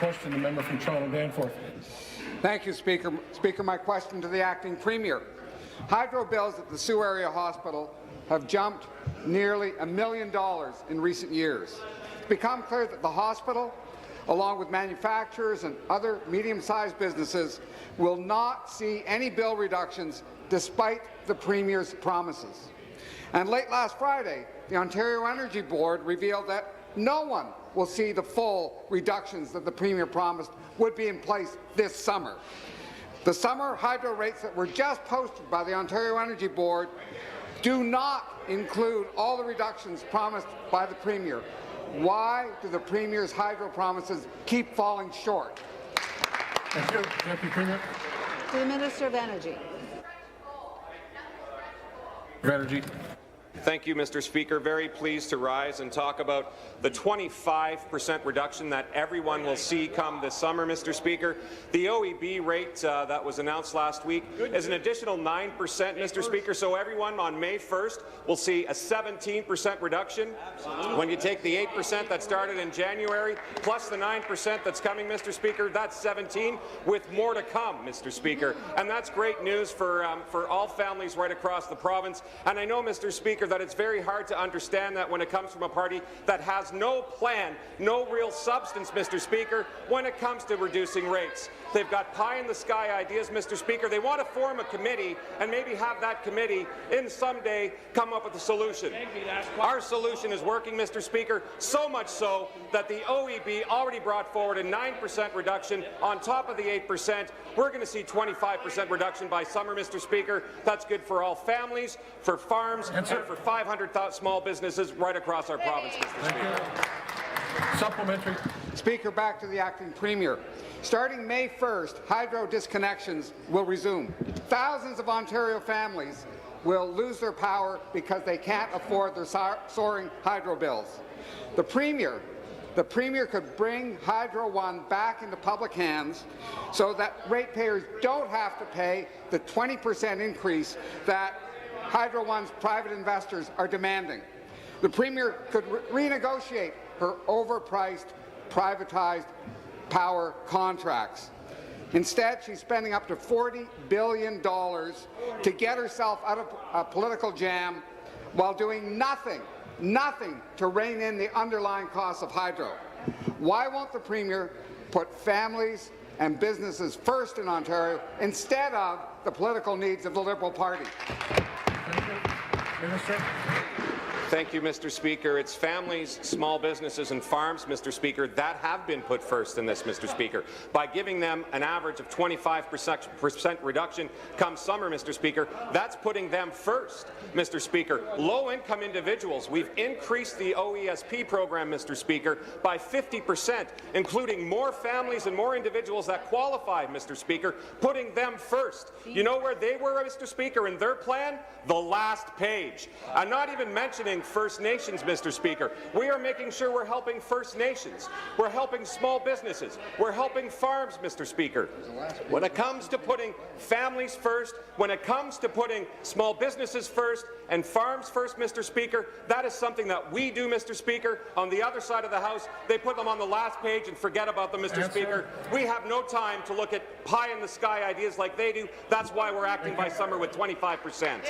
Question, the member from Toronto Danforth. Thank you, Speaker. Speaker, my question to the acting Premier. Hydro bills at the Sioux Area Hospital have jumped nearly $1 million in recent years. It's become clear that the hospital, along with manufacturers and other medium-sized businesses, will not see any bill reductions despite the Premier's promises. And late last Friday, the Ontario Energy Board revealed that no one will see the full reductions that the Premier promised would be in place this summer. The summer hydro rates that were just posted by the Ontario Energy Board do not include all the reductions promised by the Premier. Why do the Premier's hydro promises keep falling short? Thank you. Deputy Premier. To the Minister of Energy. Energy. Thank you, Mr. Speaker. Very pleased to rise and talk about the 25% reduction that everyone will see come this summer, Mr. Speaker. The OEB rate that was announced last week is an additional 9%, Mr. Speaker, so everyone on May 1st will see a 17% reduction. When you take the 8% that started in January, plus the 9% that's coming, Mr. Speaker, that's 17, with more to come, Mr. Speaker. And that's great news for all families right across the province. And I know, Mr. Speaker, that it's very hard to understand that when it comes from a party that has no plan, no real substance, Mr. Speaker, when it comes to reducing rates. They've got pie-in-the-sky ideas, Mr. Speaker. They want to form a committee and maybe have that committee in someday come up with a solution. Our solution is working, Mr. Speaker, so much so that the OEB already brought forward a 9% reduction on top of the 8%. We're going to see 25% reduction by summer, Mr. Speaker. That's good for all families, for farms, and for 500,000 small businesses right across our province, Mr. Speaker. Supplementary. Speaker, back to the acting Premier. Starting May 1st, hydro disconnections will resume. Thousands of Ontario families will lose their power because they can't afford their soaring hydro bills. The Premier could bring Hydro One back into public hands so that ratepayers don't have to pay the 20% increase that Hydro One's private investors are demanding. The Premier could renegotiate her overpriced, privatized power contracts. Instead, she's spending up to $40 billion to get herself out of a political jam while doing nothing to rein in the underlying costs of hydro. Why won't the Premier put families and businesses first in Ontario instead of the political needs of the Liberal Party? Minister. Thank you, Mr. Speaker. It's families, small businesses and farms, Mr. Speaker, that have been put first in this, Mr. Speaker. By giving them an average of 25% reduction come summer, Mr. Speaker, that's putting them first, Mr. Speaker. Low-income individuals, we've increased the OESP program, Mr. Speaker, by 50%, including more families and more individuals that qualify, Mr. Speaker, putting them first. You know where they were, Mr. Speaker, in their plan? The last page. I'm not even mentioning First Nations, Mr. Speaker. We are making sure we're helping First Nations. We're helping small businesses. We're helping farms, Mr. Speaker. When it comes to putting families first, when it comes to putting small businesses first and farms first, Mr. Speaker, that is something that we do, Mr. Speaker. On the other side of the House, they put them on the last page and forget about them, Mr. Speaker. We have no time to look at pie-in-the-sky ideas like they do. That's why we're acting by summer with 25%.